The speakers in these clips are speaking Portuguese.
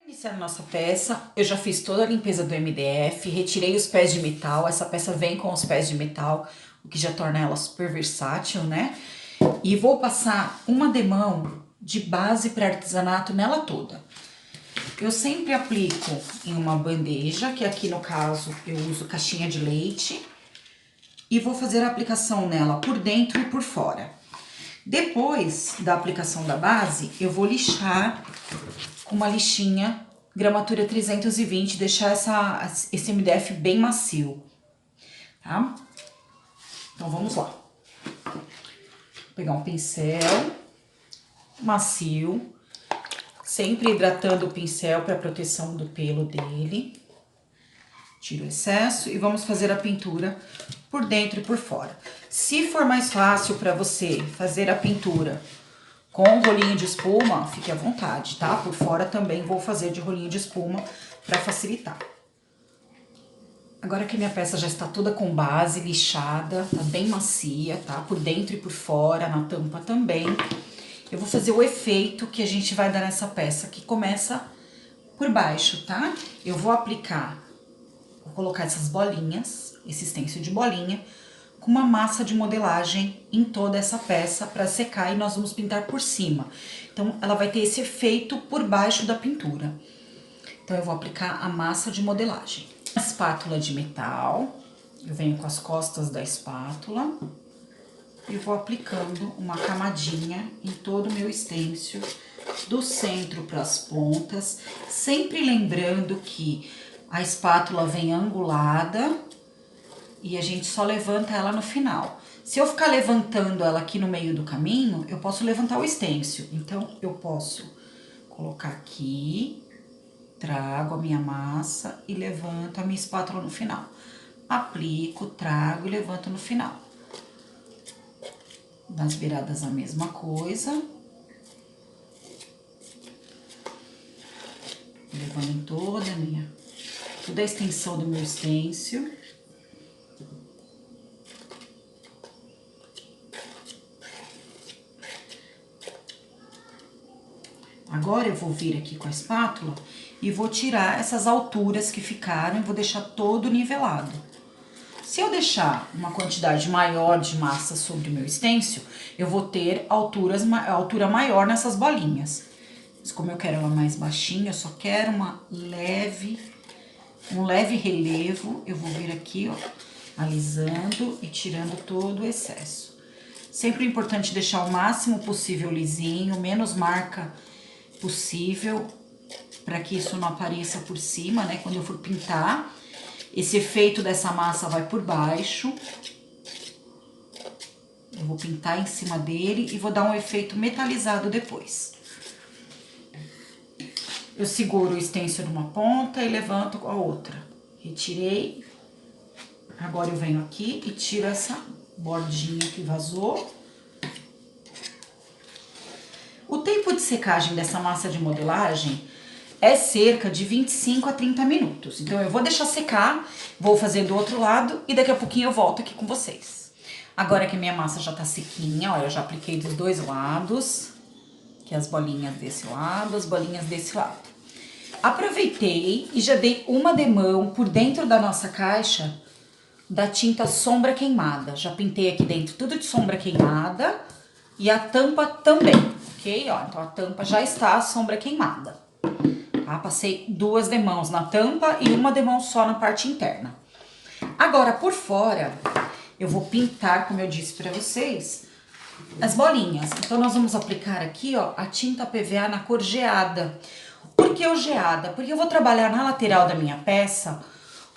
Iniciando nossa peça, eu já fiz toda a limpeza do MDF, retirei os pés de metal. Essa peça vem com os pés de metal, o que já torna ela super versátil, né? E vou passar uma demão de base para artesanato nela toda. Eu sempre aplico em uma bandeja, que aqui no caso eu uso caixinha de leite, e vou fazer a aplicação nela por dentro e por fora. Depois da aplicação da base, eu vou lixar com uma lixinha gramatura 320, deixar esse MDF bem macio, tá? Então vamos lá. Vou pegar um pincel macio, sempre hidratando o pincel para proteção do pelo dele. Tiro o excesso e vamos fazer a pintura por dentro e por fora. Se for mais fácil para você fazer a pintura com rolinho de espuma, fique à vontade, tá? Por fora também vou fazer de rolinho de espuma para facilitar. Agora que minha peça já está toda com base, lixada, tá bem macia, tá? Por dentro e por fora, na tampa também. Eu vou fazer o efeito que a gente vai dar nessa peça, que começa por baixo, tá? Eu vou colocar essas bolinhas, esse stencil de bolinha, com uma massa de modelagem em toda essa peça para secar e nós vamos pintar por cima. Então, ela vai ter esse efeito por baixo da pintura. Então, eu vou aplicar a massa de modelagem. A espátula de metal, eu venho com as costas da espátula e vou aplicando uma camadinha em todo o meu stencil, do centro para as pontas, sempre lembrando que a espátula vem angulada e a gente só levanta ela no final. Se eu ficar levantando ela aqui no meio do caminho, eu posso levantar o stencil. Então, eu posso colocar aqui, trago a minha massa e levanto a minha espátula no final. Aplico, trago e levanto no final. Nas beiradas a mesma coisa. Levando toda a extensão do meu stencil. Agora eu vou vir aqui com a espátula e vou tirar essas alturas que ficaram e vou deixar todo nivelado. Se eu deixar uma quantidade maior de massa sobre o meu stencil, eu vou ter altura maior nessas bolinhas. Mas como eu quero ela mais baixinha, eu só quero um leve relevo, eu vou vir aqui, ó, alisando e tirando todo o excesso. Sempre é importante deixar o máximo possível lisinho, menos marca possível, para que isso não apareça por cima, né? Quando eu for pintar, esse efeito dessa massa vai por baixo. Eu vou pintar em cima dele e vou dar um efeito metalizado depois. Eu seguro o stencil numa ponta e levanto com a outra. Retirei. Agora eu venho aqui e tiro essa bordinha que vazou. O tempo de secagem dessa massa de modelagem é cerca de 25 a 30 minutos. Então, eu vou deixar secar, vou fazer do outro lado e daqui a pouquinho eu volto aqui com vocês. Agora que minha massa já tá sequinha, ó, eu já apliquei dos dois lados, que é as bolinhas desse lado, as bolinhas desse lado. Aproveitei e já dei uma demão por dentro da nossa caixa da tinta sombra queimada. Já pintei aqui dentro tudo de sombra queimada e a tampa também, ok? Ó, então a tampa já está a sombra queimada. Tá? Passei duas demãos na tampa e uma demão só na parte interna. Agora, por fora, eu vou pintar, como eu disse pra vocês, as bolinhas. Então, nós vamos aplicar aqui, ó, a tinta PVA na cor geada. Por que o geada? Porque eu vou trabalhar na lateral da minha peça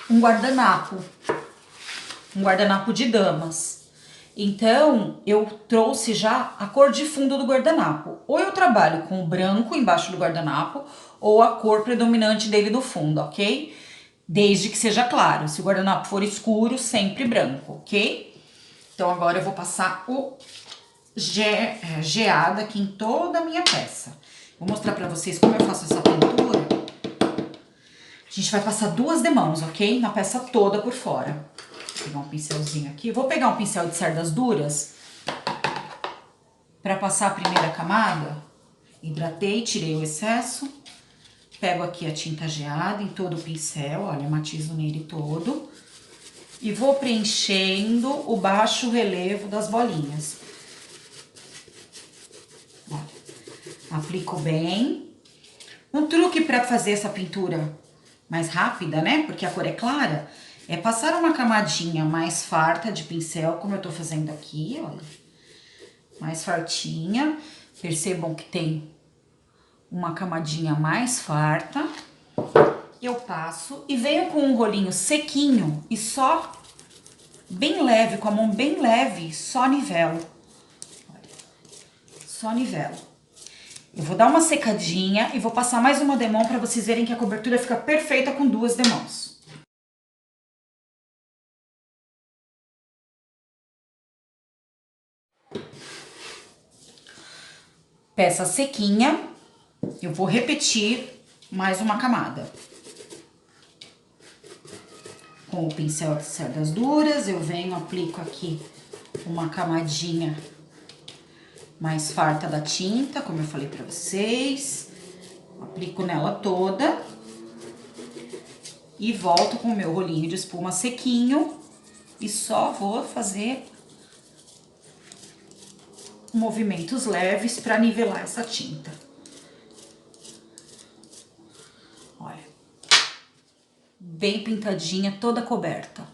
um guardanapo de damas. Então, eu trouxe já a cor de fundo do guardanapo. Ou eu trabalho com o branco embaixo do guardanapo, ou a cor predominante dele do fundo, ok? Desde que seja claro. Se o guardanapo for escuro, sempre branco, ok? Então, agora eu vou passar o geada aqui em toda a minha peça. Vou mostrar pra vocês como eu faço essa pintura. A gente vai passar duas demãos, ok? Na peça toda por fora. Vou pegar um pincelzinho aqui. Vou pegar um pincel de cerdas duras para passar a primeira camada. Hidratei, tirei o excesso. pego aqui a tinta geada em todo o pincel, olha, matizo nele todo. E vou preenchendo o baixo relevo das bolinhas. Olha, aplico bem. Um truque para fazer essa pintura mais rápida, né? Porque a cor é clara, é passar uma camadinha mais farta de pincel, como eu tô fazendo aqui, olha. Mais fartinha. Percebam que tem uma camadinha mais farta. Eu passo e venho com um rolinho sequinho e só bem leve, com a mão bem leve, só nivelo. Olha, só nivelo. Eu vou dar uma secadinha e vou passar mais uma demão para vocês verem que a cobertura fica perfeita com 2 demãos. Peça sequinha, eu vou repetir mais uma camada. Com o pincel de cerdas duras, eu venho, aplico aqui uma camadinha mais farta da tinta, como eu falei pra vocês. Aplico nela toda. E volto com o meu rolinho de espuma sequinho. E só vou fazer movimentos leves pra nivelar essa tinta. Olha. Bem pintadinha, toda coberta.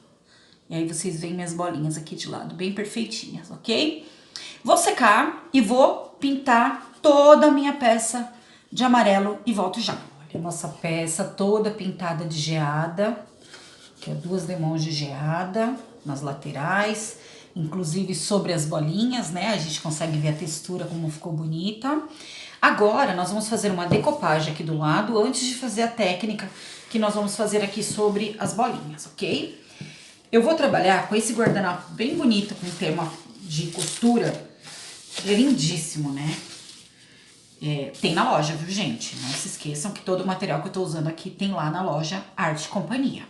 E aí vocês veem minhas bolinhas aqui de lado, bem perfeitinhas, ok? Vou secar e vou pintar toda a minha peça de amarelo e volto já. Olha a nossa peça toda pintada de geada, que é 2 demãos de geada nas laterais, inclusive sobre as bolinhas, né? A gente consegue ver a textura, como ficou bonita. Agora, nós vamos fazer uma decopagem aqui do lado, antes de fazer a técnica que nós vamos fazer aqui sobre as bolinhas, ok? Eu vou trabalhar com esse guardanapo bem bonito, com tema de costura. É lindíssimo, né? Tem na loja, viu, gente? Não se esqueçam que todo o material que eu tô usando aqui tem lá na loja Arte Companhia.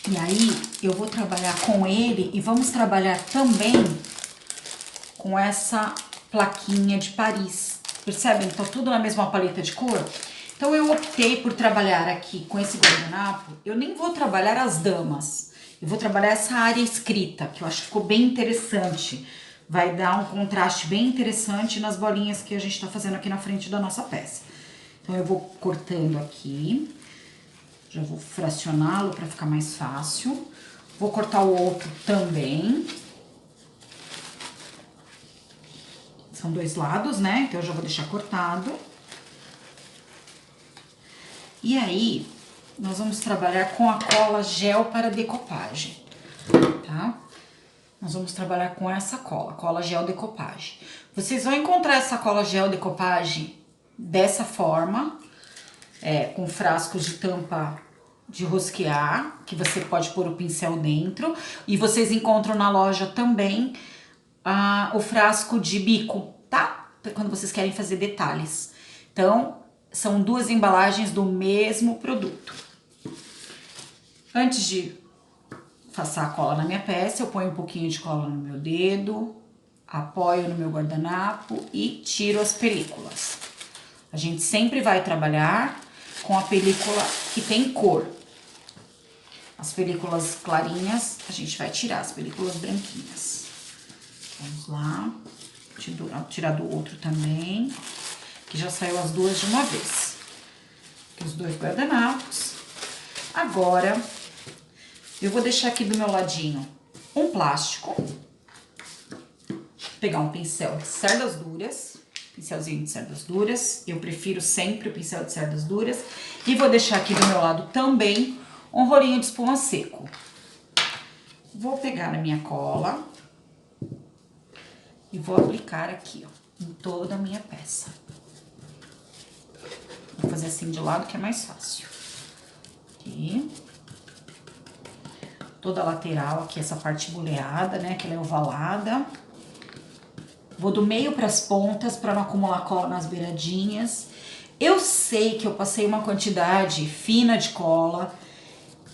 E aí, eu vou trabalhar com ele e vamos trabalhar também com essa plaquinha de Paris. Percebem? Tá tudo na mesma paleta de cor. Então, eu optei por trabalhar aqui com esse guardanapo. Eu nem vou trabalhar as damas. Eu vou trabalhar essa área escrita, que eu acho que ficou bem interessante. Vai dar um contraste bem interessante nas bolinhas que a gente tá fazendo aqui na frente da nossa peça. Então, eu vou cortando aqui. Já vou fracioná-lo para ficar mais fácil. Vou cortar o outro também. São 2 lados, né? Então, eu já vou deixar cortado. E aí, nós vamos trabalhar com a cola gel para decopagem, tá? Nós vamos trabalhar com essa cola gel decopagem. Vocês vão encontrar essa cola gel decopagem dessa forma, com frascos de tampa de rosquear, que você pode pôr o pincel dentro. E vocês encontram na loja também o frasco de bico, tá? Quando vocês querem fazer detalhes. Então, são 2 embalagens do mesmo produto. Antes de passar a cola na minha peça, eu ponho um pouquinho de cola no meu dedo, apoio no meu guardanapo e tiro as películas. A gente sempre vai trabalhar com a película que tem cor. As películas clarinhas, a gente vai tirar as películas branquinhas. Vamos lá. Tirar do outro também, que já saiu as 2 de uma vez. Aqui os 2 guardanapos. Agora, eu vou deixar aqui do meu ladinho um plástico. Pegar um pincel de cerdas duras, pincelzinho de cerdas duras. Eu prefiro sempre o pincel de cerdas duras. E vou deixar aqui do meu lado também um rolinho de espuma seco. Vou pegar a minha cola e vou aplicar aqui, ó, em toda a minha peça. Vou fazer assim de lado que é mais fácil. Aqui. Toda a lateral aqui, essa parte boleada, né, que ela é ovalada. Vou do meio para as pontas para não acumular cola nas beiradinhas. Eu sei que eu passei uma quantidade fina de cola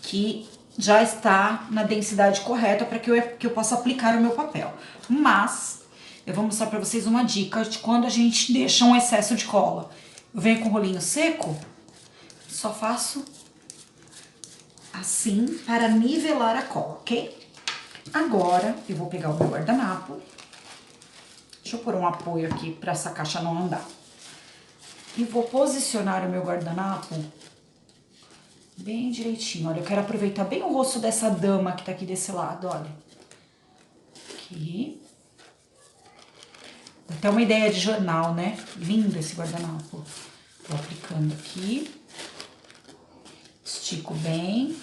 que já está na densidade correta para que eu possa aplicar o meu papel. Mas eu vou mostrar para vocês uma dica de quando a gente deixa um excesso de cola. Eu venho com o rolinho seco, só faço assim para nivelar a cola, ok? Agora, eu vou pegar o meu guardanapo. Deixa eu pôr um apoio aqui para essa caixa não andar. E vou posicionar o meu guardanapo bem direitinho. Olha, eu quero aproveitar bem o rosto dessa dama que tá aqui desse lado, olha. Aqui. Até uma ideia de jornal, né? Lindo esse guardanapo. Vou aplicando aqui. Estico bem.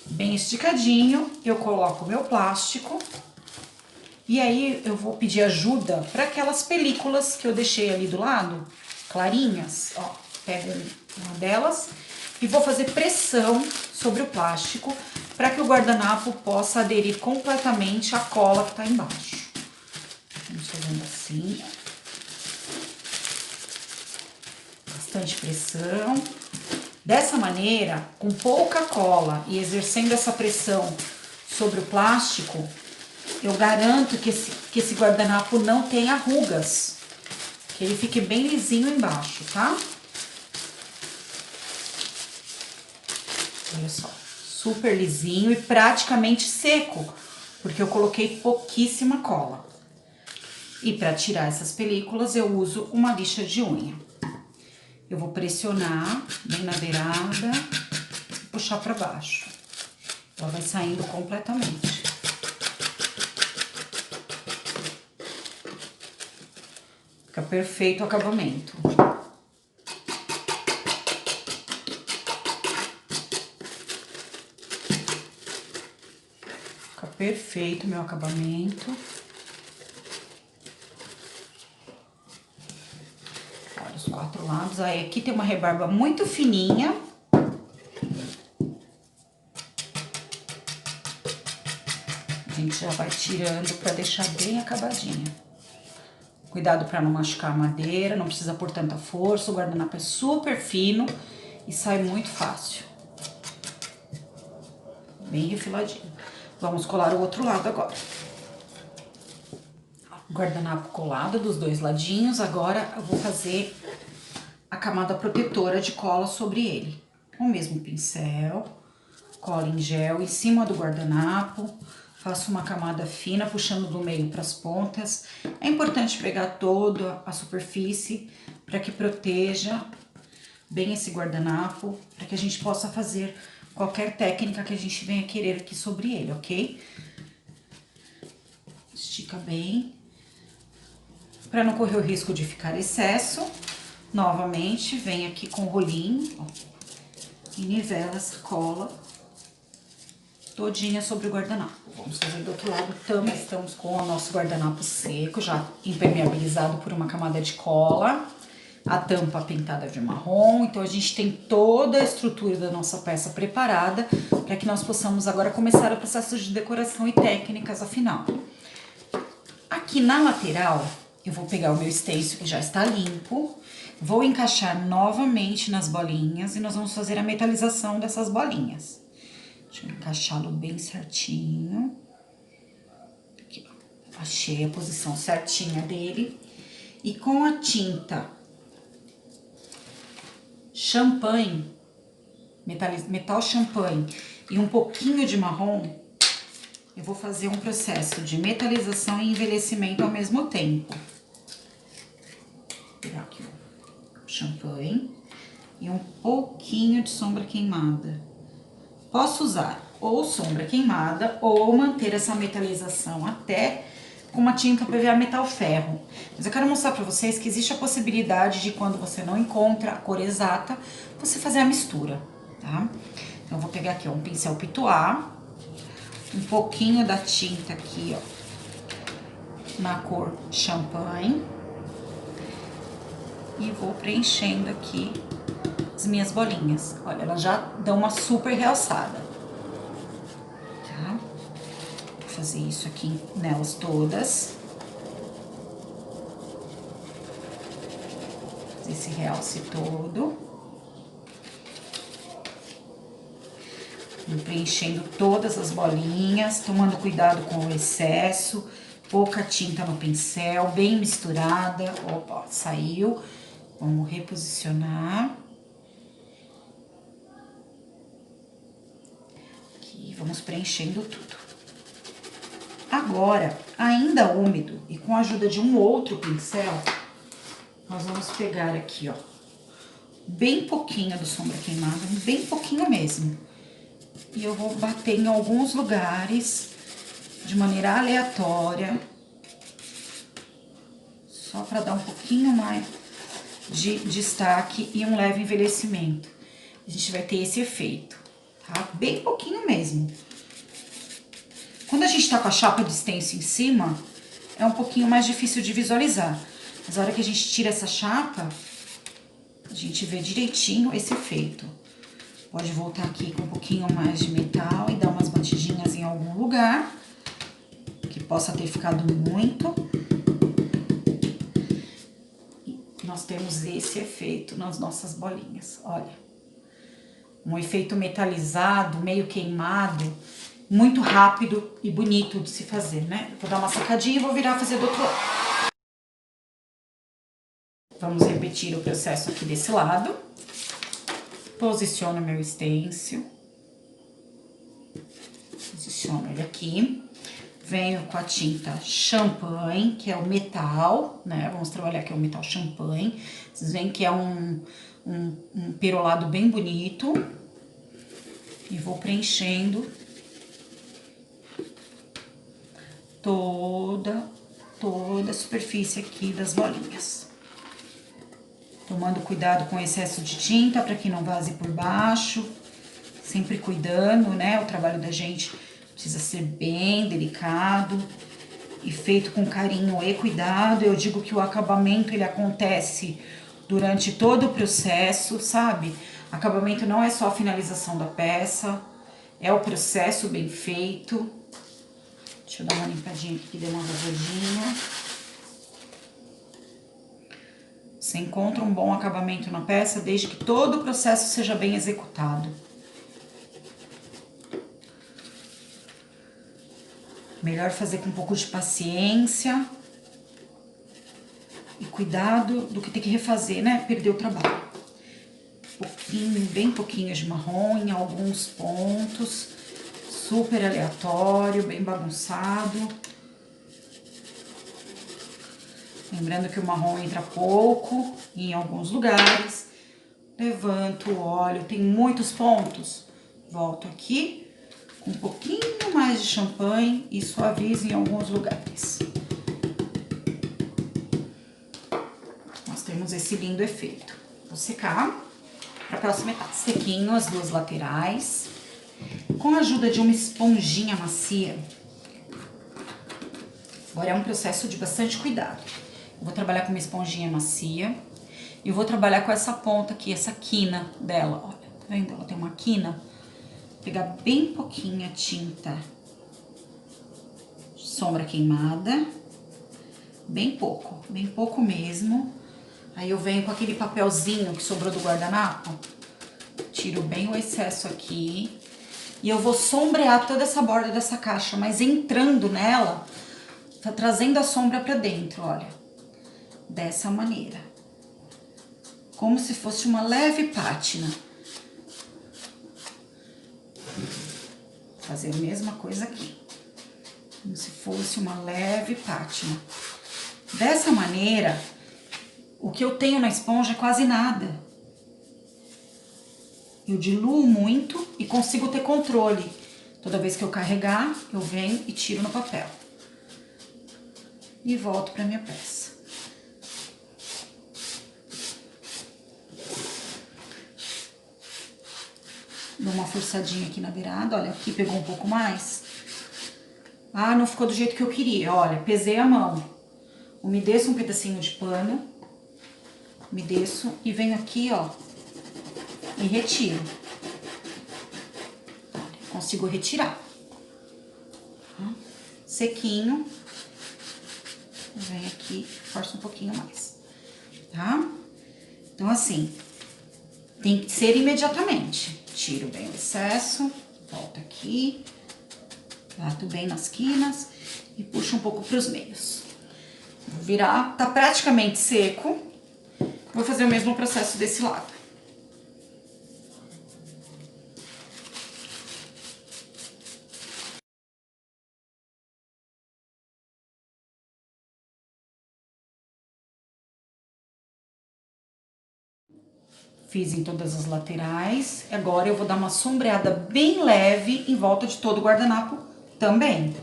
Bem esticadinho. Eu coloco o meu plástico. E aí eu vou pedir ajuda para aquelas películas que eu deixei ali do lado, clarinhas. Ó, pego uma delas e vou fazer pressão sobre o plástico para que o guardanapo possa aderir completamente à cola que tá embaixo. Vamos fazendo assim. Bastante pressão. Dessa maneira, com pouca cola e exercendo essa pressão sobre o plástico, eu garanto que esse guardanapo não tenha rugas, que ele fique bem lisinho embaixo, tá? Olha só, super lisinho e praticamente seco, porque eu coloquei pouquíssima cola. E para tirar essas películas eu uso uma lixa de unha. Eu vou pressionar bem na beirada e puxar para baixo. Ela vai saindo completamente. Fica perfeito o acabamento. Fica perfeito o meu acabamento. Olha os 4 lados. Aí aqui tem uma rebarba muito fininha. A gente já vai tirando para deixar bem acabadinha. Cuidado para não machucar a madeira, não precisa pôr tanta força, o guardanapo é super fino e sai muito fácil. Bem refiladinho. Vamos colar o outro lado agora. Guardanapo colado dos 2 ladinhos, agora eu vou fazer a camada protetora de cola sobre ele. Com o mesmo pincel, cola em gel em cima do guardanapo. Faço uma camada fina, puxando do meio para as pontas. É importante pegar toda a superfície para que proteja bem esse guardanapo, para que a gente possa fazer qualquer técnica que a gente venha querer aqui sobre ele, ok? Estica bem, para não correr o risco de ficar excesso. Novamente, vem aqui com o rolinho, ó, e nivela essa cola todinha sobre o guardanapo. Vamos fazer do outro lado também. Estamos com o nosso guardanapo seco, já impermeabilizado por uma camada de cola. A tampa pintada de marrom. Então, a gente tem toda a estrutura da nossa peça preparada para que nós possamos agora começar o processo de decoração e técnicas afinal. Aqui na lateral, eu vou pegar o meu stencil que já está limpo. Vou encaixar novamente nas bolinhas e nós vamos fazer a metalização dessas bolinhas. Deixa eu encaixá-lo bem certinho. Aqui, ó. Achei a posição certinha dele. E com a tinta champanhe, metal champanhe e um pouquinho de marrom, eu vou fazer um processo de metalização e envelhecimento ao mesmo tempo. Vou pegar aqui o champanhe e um pouquinho de sombra queimada. Posso usar ou sombra queimada ou manter essa metalização até com uma tinta PVA metal ferro. Mas eu quero mostrar pra vocês que existe a possibilidade de, quando você não encontra a cor exata, você fazer a mistura, tá? Então, eu vou pegar aqui, ó, um pincel pituá, um pouquinho da tinta aqui, ó, na cor champanhe. E vou preenchendo aqui as minhas bolinhas. Olha, elas já dão uma super realçada, tá? Vou fazer isso aqui nelas todas. Fazer esse realce todo. Vou preenchendo todas as bolinhas, tomando cuidado com o excesso. Pouca tinta no pincel, bem misturada. Opa, saiu. Vamos reposicionar. Aqui, vamos preenchendo tudo. Agora, ainda úmido e com a ajuda de um outro pincel, nós vamos pegar aqui, ó, bem pouquinho do sombra queimada, bem pouquinho mesmo. E eu vou bater em alguns lugares de maneira aleatória, só para dar um pouquinho mais de destaque e um leve envelhecimento. A gente vai ter esse efeito, tá? Bem pouquinho mesmo. Quando a gente tá com a chapa de stencil em cima, é um pouquinho mais difícil de visualizar. Mas a hora que a gente tira essa chapa, a gente vê direitinho esse efeito. Pode voltar aqui com um pouquinho mais de metal e dar umas batidinhas em algum lugar que possa ter ficado muito. E nós temos esse efeito nas nossas bolinhas, olha. Um efeito metalizado, meio queimado, muito rápido e bonito de se fazer, né? Vou dar uma sacadinha e vou virar fazer do outro lado. Vamos repetir o processo aqui desse lado. Posiciono meu stencil. Posiciono ele aqui. Venho com a tinta champanhe, que é o metal, né? Vamos trabalhar aqui o metal champanhe. Vocês veem que é um perolado bem bonito. E vou preenchendo toda a superfície aqui das bolinhas. Tomando cuidado com o excesso de tinta para que não vaze por baixo. Sempre cuidando, né? O trabalho da gente precisa ser bem delicado e feito com carinho e cuidado. Eu digo que o acabamento, ele acontece durante todo o processo, sabe? Acabamento não é só a finalização da peça, é o processo bem feito. Deixa eu dar uma limpadinha aqui que deu uma vazadinha. Você encontra um bom acabamento na peça desde que todo o processo seja bem executado. Melhor fazer com um pouco de paciência e cuidado do que ter que refazer, né? Perder o trabalho. Pouquinho, bem pouquinho de marrom em alguns pontos. Super aleatório, bem bagunçado. Lembrando que o marrom entra pouco em alguns lugares. Levanto, olho, tem muitos pontos. Volto aqui com um pouquinho mais de champanhe e suavizo em alguns lugares. Nós temos esse lindo efeito. Vou secar para a próxima etapa. Sequinho as duas laterais. Com a ajuda de uma esponjinha macia. Agora é um processo de bastante cuidado. Eu vou trabalhar com uma esponjinha macia. E eu vou trabalhar com essa ponta aqui, essa quina dela. Olha, tá vendo? Ela tem uma quina. Vou pegar bem pouquinha tinta sombra queimada. Bem pouco mesmo. Aí eu venho com aquele papelzinho que sobrou do guardanapo. Tiro bem o excesso aqui. E eu vou sombrear toda essa borda dessa caixa, mas entrando nela, tá trazendo a sombra pra dentro, olha. Dessa maneira. Como se fosse uma leve pátina. Vou fazer a mesma coisa aqui. Como se fosse uma leve pátina. Dessa maneira, o que eu tenho na esponja é quase nada. Eu diluo muito e consigo ter controle. Toda vez que eu carregar, eu venho e tiro no papel. E volto para minha peça. Dou uma forçadinha aqui na beirada. Olha, aqui pegou um pouco mais. Ah, não ficou do jeito que eu queria. Olha, pesei a mão. Umedeço um pedacinho de pano. Umedeço e venho aqui, ó. E retiro. Consigo retirar. Sequinho. Vem aqui, força um pouquinho mais. Tá? Então, assim, tem que ser imediatamente. Tiro bem o excesso, volto aqui, bato bem nas quinas e puxo um pouco pros meios. Vou virar, tá praticamente seco. Vou fazer o mesmo processo desse lado. Fiz em todas as laterais. Agora eu vou dar uma sombreada bem leve em volta de todo o guardanapo também.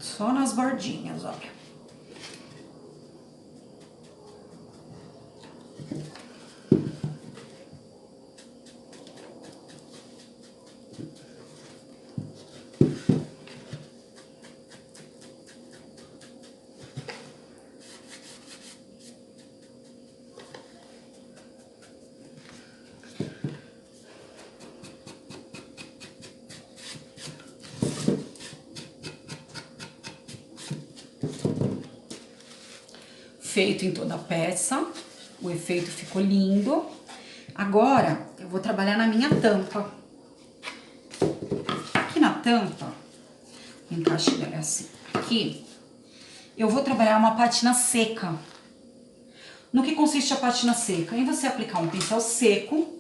Só nas bordinhas, olha. Feito em toda a peça, o efeito ficou lindo. Agora, eu vou trabalhar na minha tampa. Aqui na tampa, o encaixe dela é assim. Aqui, eu vou trabalhar uma pátina seca. No que consiste a pátina seca? Em você aplicar um pincel seco,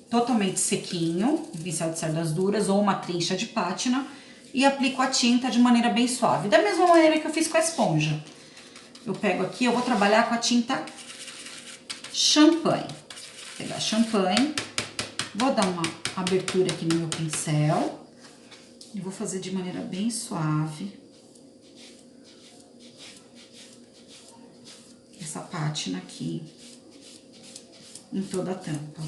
totalmente sequinho, um pincel de cerdas duras ou uma trincha de pátina, e aplico a tinta de maneira bem suave, da mesma maneira que eu fiz com a esponja. Eu pego aqui, eu vou trabalhar com a tinta champanhe. Vou pegar champanhe, vou dar uma abertura aqui no meu pincel e vou fazer de maneira bem suave essa pátina aqui em toda a tampa.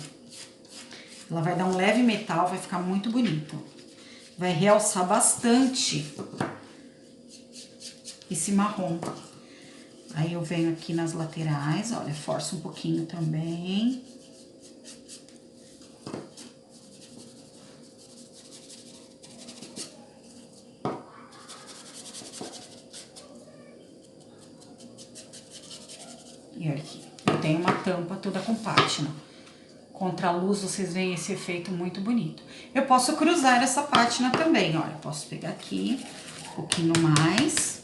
Ela vai dar um leve metal, vai ficar muito bonito. Vai realçar bastante esse marrom. Aí eu venho aqui nas laterais, olha, forço um pouquinho também. E olha aqui, eu tenho uma tampa toda com pátina. Contra a luz vocês veem esse efeito muito bonito. Eu posso cruzar essa pátina também, olha, posso pegar aqui um pouquinho mais.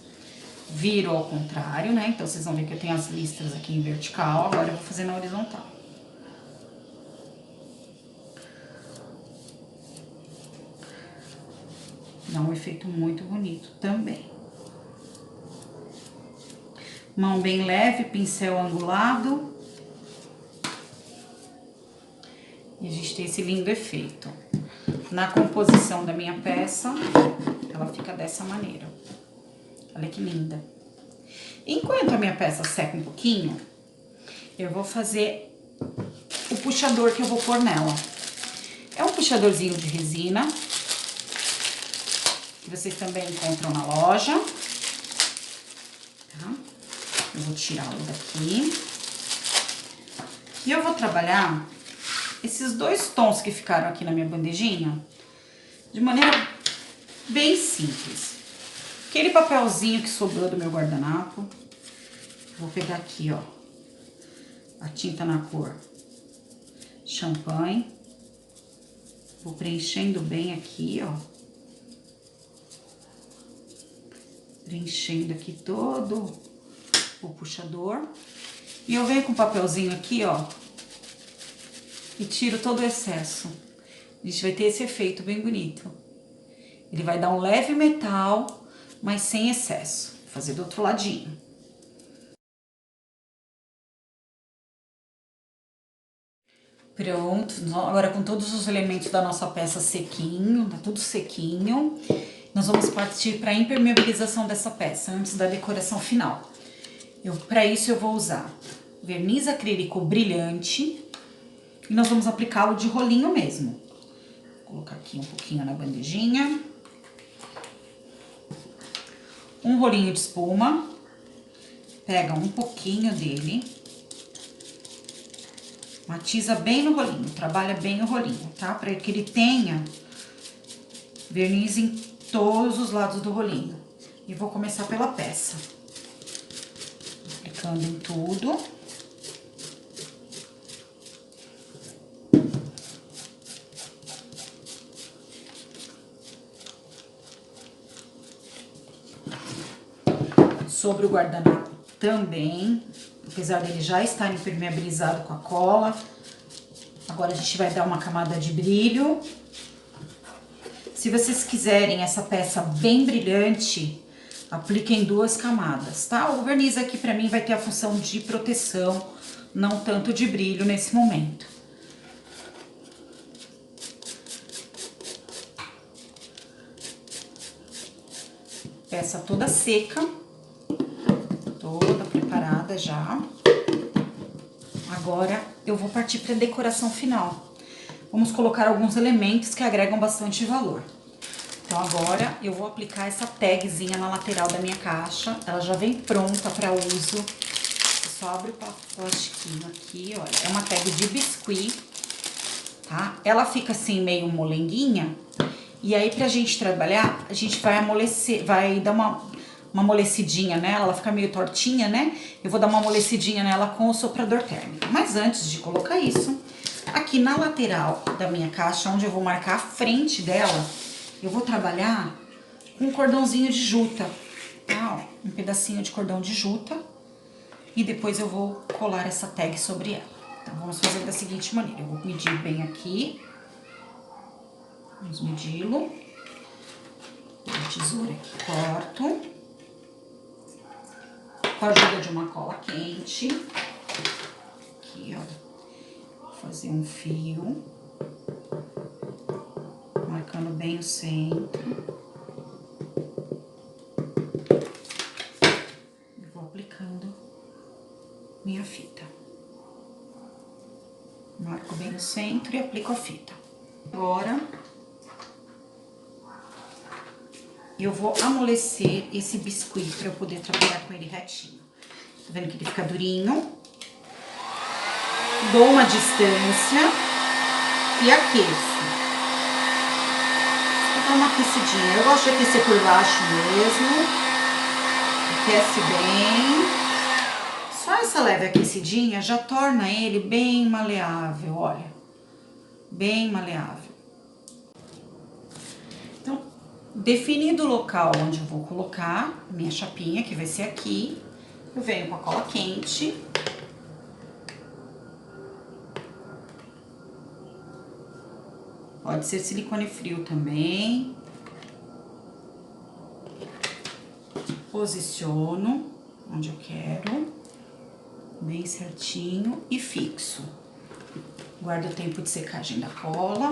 Viro ao contrário, né? Então, vocês vão ver que eu tenho as listras aqui em vertical. Agora, eu vou fazer na horizontal. Dá um efeito muito bonito também. Mão bem leve, pincel angulado. E a gente tem esse lindo efeito. Na composição da minha peça, ela fica dessa maneira. Olha que linda. Enquanto a minha peça seca um pouquinho, eu vou fazer o puxador que eu vou pôr nela. É um puxadorzinho de resina, que vocês também encontram na loja. Tá? Eu vou tirá-lo daqui. E eu vou trabalhar esses dois tons que ficaram aqui na minha bandejinha de maneira bem simples. Aquele papelzinho que sobrou do meu guardanapo, vou pegar aqui, ó, a tinta na cor champanhe, vou preenchendo bem aqui, ó, preenchendo aqui todo o puxador, e eu venho com o papelzinho aqui, ó, e tiro todo o excesso. A gente vai ter esse efeito bem bonito. Ele vai dar um leve metal, mas sem excesso. Vou fazer do outro ladinho. Pronto, agora com todos os elementos da nossa peça sequinho, tá tudo sequinho, nós vamos partir para a impermeabilização dessa peça, antes da decoração final. Para isso eu vou usar verniz acrílico brilhante, e nós vamos aplicá-lo de rolinho mesmo. Vou colocar aqui um pouquinho na bandejinha. Um rolinho de espuma, pega um pouquinho dele, matiza bem no rolinho, trabalha bem o rolinho, tá? Para que ele tenha verniz em todos os lados do rolinho. E vou começar pela peça, aplicando em tudo. sobre o guardanapo também, apesar dele já estar impermeabilizado com a cola. Agora a gente vai dar uma camada de brilho. Se vocês quiserem essa peça bem brilhante, apliquem 2 camadas, tá? O verniz aqui pra mim vai ter a função de proteção, não tanto de brilho nesse momento. Peça toda seca, toda preparada já. Agora eu vou partir para a decoração final. Vamos colocar alguns elementos que agregam bastante valor. Então agora eu vou aplicar essa tagzinha na lateral da minha caixa. Ela já vem pronta para uso. Eu só abro o plastiquinho aqui, olha. É uma tag de biscuit, tá? Ela fica assim meio molenguinha. E aí pra gente trabalhar, a gente vai amolecer, vai dar uma amolecidinha nela, ela fica meio tortinha, né? Eu vou dar uma amolecidinha nela com o soprador térmico. Mas antes de colocar isso, aqui na lateral da minha caixa, onde eu vou marcar a frente dela, eu vou trabalhar com um cordãozinho de juta, tá? Ó, um pedacinho de cordão de juta. E depois eu vou colar essa tag sobre ela. Então, vamos fazer da seguinte maneira. Eu vou medir bem aqui. Vamos medi-lo. A tesoura aqui, corto. Com a ajuda de uma cola quente. Aqui, ó. Vou fazer um fio. Marcando bem o centro. E vou aplicando minha fita. Marco bem o centro e aplico a fita. Agora, eu vou amolecer esse biscuit para eu poder trabalhar com ele retinho. Tá vendo que ele fica durinho? Dou uma distância e aqueço. Vou dar uma aquecidinha. Eu gosto de aquecer por baixo mesmo. Aquece bem. Só essa leve aquecidinha já torna ele bem maleável, olha. Bem maleável. Então, definido o local onde eu vou colocar minha chapinha, que vai ser aqui, eu venho com a cola quente. Pode ser silicone frio também. Posiciono onde eu quero, bem certinho e fixo. Guardo o tempo de secagem da cola,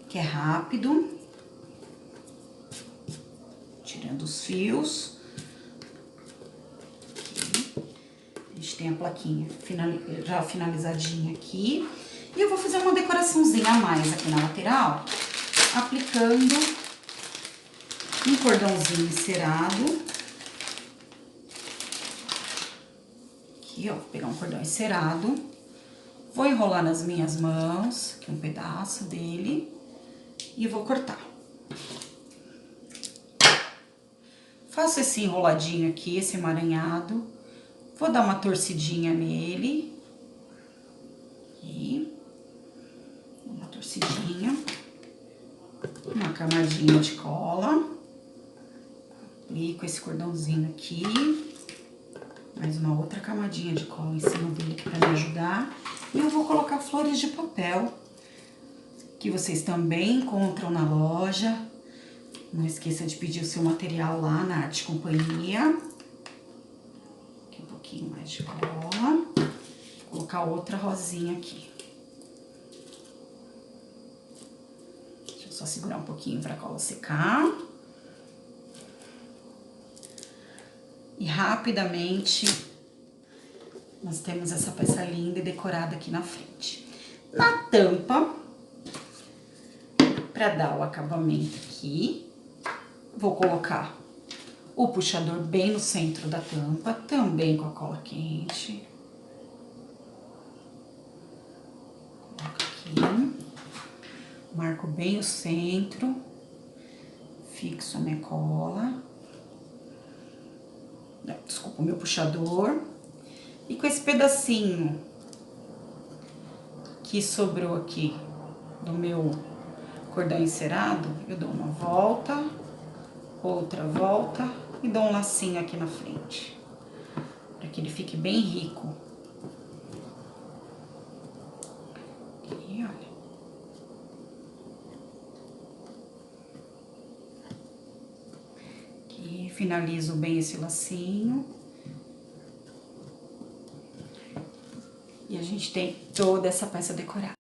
que é rápido. Tirando os fios. Aqui. A gente tem a plaquinha já finalizadinha aqui. E eu vou fazer uma decoraçãozinha a mais aqui na lateral, aplicando um cordãozinho encerado. Aqui, ó, vou pegar um cordão encerado. Vou enrolar nas minhas mãos, aqui um pedaço dele, e vou cortar. Faço esse enroladinho aqui, esse emaranhado. Vou dar uma torcidinha nele. Aqui. Uma torcidinha. Uma camadinha de cola. Aplico esse cordãozinho aqui. Mais uma outra camadinha de cola em cima dele aqui pra me ajudar. E eu vou colocar flores de papel, que vocês também encontram na loja. Não esqueça de pedir o seu material lá na Arte Companhia. Aqui um pouquinho mais de cola. Vou colocar outra rosinha aqui. Deixa eu só segurar um pouquinho para a cola secar. E rapidamente nós temos essa peça linda e decorada aqui na frente. Na tampa, para dar o acabamento aqui, vou colocar o puxador bem no centro da tampa, também com a cola quente. Coloco aqui, marco bem o centro, fixo a minha cola, desculpa, o meu puxador. E com esse pedacinho que sobrou aqui do meu cordão encerado, eu dou uma volta, outra volta e dou um lacinho aqui na frente, para que ele fique bem rico. Aqui, olha. Aqui, finalizo bem esse lacinho. E a gente tem toda essa peça decorada.